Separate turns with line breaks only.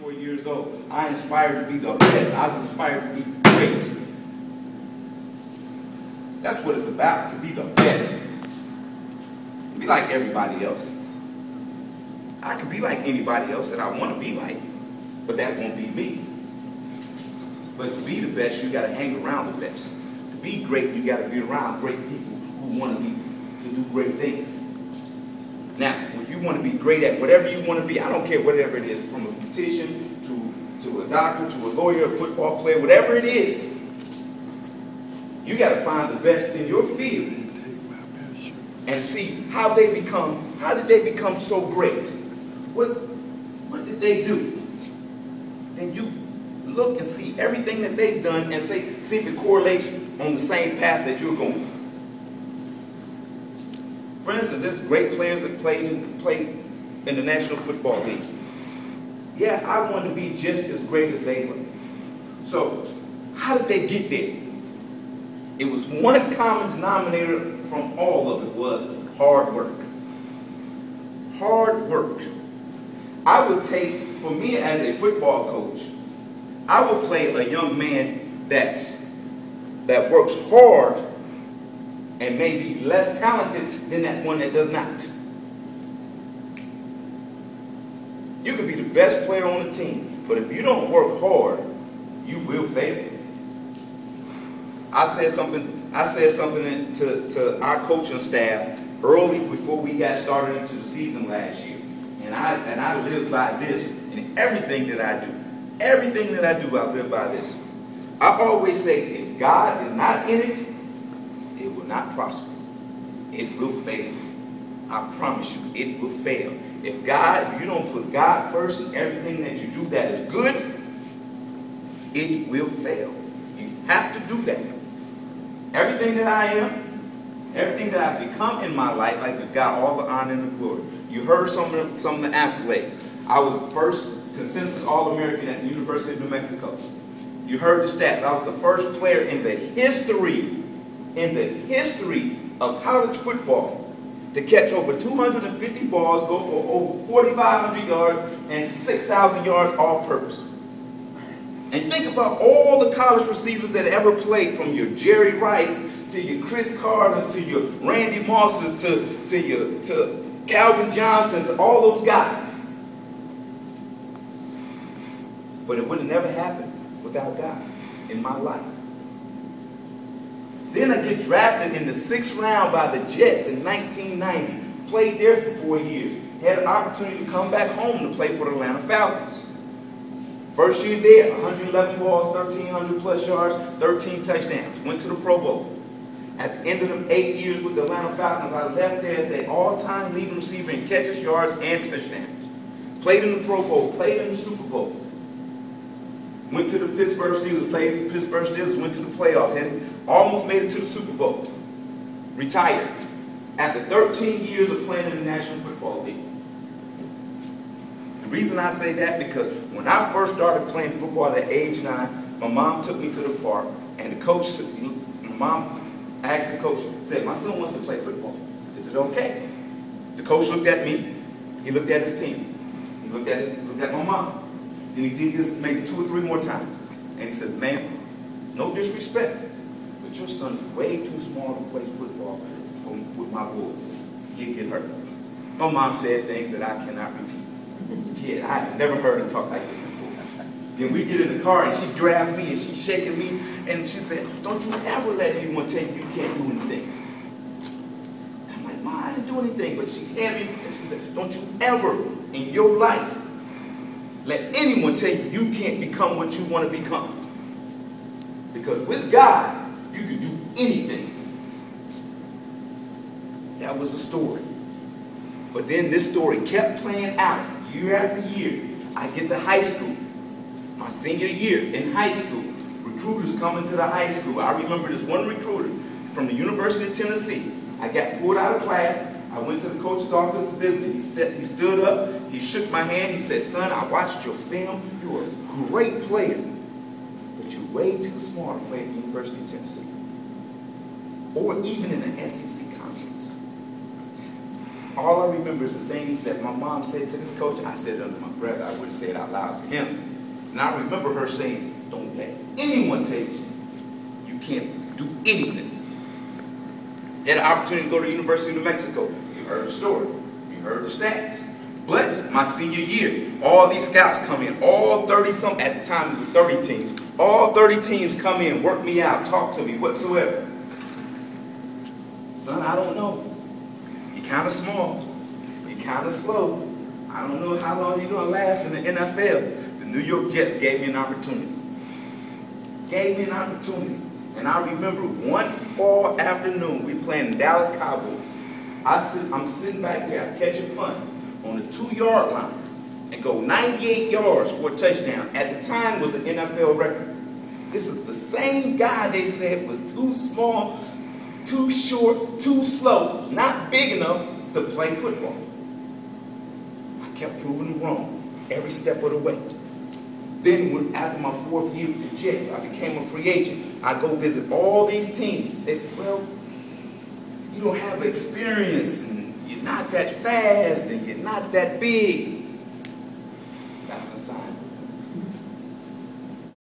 24 years old. I inspired to be the best. I was inspired to be great. That's what it's about, to be the best. Be like everybody else. I could be like anybody else that I want to be like, but that won't be me. But to be the best, you got to hang around the best. To be great, you got to be around great people who want to do great things. Now, if you want to be great at whatever you want to be, I don't care whatever it is, from a beautician to a doctor to a lawyer, a football player, whatever it is, you got to find the best in your field and see how did they become so great? What did they do? Then you look and see everything that they've done and see if it correlates on the same path that you're going. For instance, there's great players that played in the National Football League. Yeah, I want to be just as great as they were. So, how did they get there? It was one common denominator from all of it was hard work. Hard work. I would take, for me as a football coach, I would play a young man that works hard and may be less talented than that one that does not. You could be the best player on the team, but if you don't work hard, you will fail. I said something to our coaching staff early before we got started into the season last year. And I live by this in everything that I do. Everything that I do, I live by this. I always say, if God is not in it, it will not prosper. It will fail. I promise you, it will fail. If you don't put God first in everything that you do that is good, it will fail. You have to do that. Everything that I am, everything that I've become in my life, I give God all the honor and the glory. You heard some of the accolades. I was the first consensus All-American at the University of New Mexico. You heard the stats. I was the first player in the history of college football to catch over 250 balls, go for over 4,500 yards, and 6,000 yards all-purpose. And think about all the college receivers that ever played, from your Jerry Rice to your Chris Carters to your Randy Mosses to Calvin Johnsons, all those guys. But it would have never happened without God in my life. Then I get drafted in the 6th round by the Jets in 1990. Played there for 4 years. Had an opportunity to come back home to play for the Atlanta Falcons. First year there, 111 balls, 1,300 plus yards, 13 touchdowns. Went to the Pro Bowl. At the end of them 8 years with the Atlanta Falcons, I left there as the all-time leading receiver in catches, yards, and touchdowns. Played in the Pro Bowl, played in the Super Bowl. Went to the Pittsburgh Steelers, played Pittsburgh Steelers, went to the playoffs, almost made it to the Super Bowl. Retired after 13 years of playing in the National Football League. The reason I say that, because when I first started playing football at age 9, my mom took me to the park, and the coach, my mom asked the coach, said, "My son wants to play football. Is it okay?" The coach looked at me, he looked at his team, he looked at my mom. Then he did this maybe 2 or 3 more times. And he said, "Ma'am, no disrespect, but your son's way too small to play football with my boys. He'll get hurt." My mom said things that I cannot repeat. Kid, I have never heard her talk like this before. Then we get in the car and she grabs me and she's shaking me and she said, "Don't you ever let anyone tell you can't do anything." And I'm like, "Mom, I didn't do anything." But she had me and she said, "Don't you ever in your life let anyone tell you you can't become what you want to become. Because with God, you can do anything." That was the story. But then this story kept playing out year after year. I get to high school. My senior year in high school. Recruiters coming to the high school. I remember this one recruiter from the University of Tennessee. I got pulled out of class. I went to the coach's office to visit. He stood up. He shook my hand. He said, "Son, I watched your film. You're a great player, but you're way too small to play at the University of Tennessee, or even in the SEC conference." All I remember is the things that my mom said to this coach. I said under my breath. I wouldn't say it out loud to him. And I remember her saying, don't let anyone tell you can't do anything. Had an opportunity to go to the University of New Mexico. You heard the story. You heard the stats. But my senior year, all these scouts come in. All 30-some, at the time it was 30 teams. All 30 teams come in, work me out, talk to me, whatsoever. Son, I don't know. You're kind of small. You're kind of slow. I don't know how long you're going to last in the NFL. The New York Jets gave me an opportunity. Gave me an opportunity. And I remember one fall afternoon, we playing the Dallas Cowboys. I'm sitting back there, I catch a punt on the 2-yard line and go 98 yards for a touchdown. At the time, was an NFL record. This is the same guy they said was too small, too short, too slow, not big enough to play football. I kept proving them wrong every step of the way. Then after my 4th year with the Jets, I became a free agent. I go visit all these teams. They said, well, you don't have experience, and you're not that fast, and you're not that big.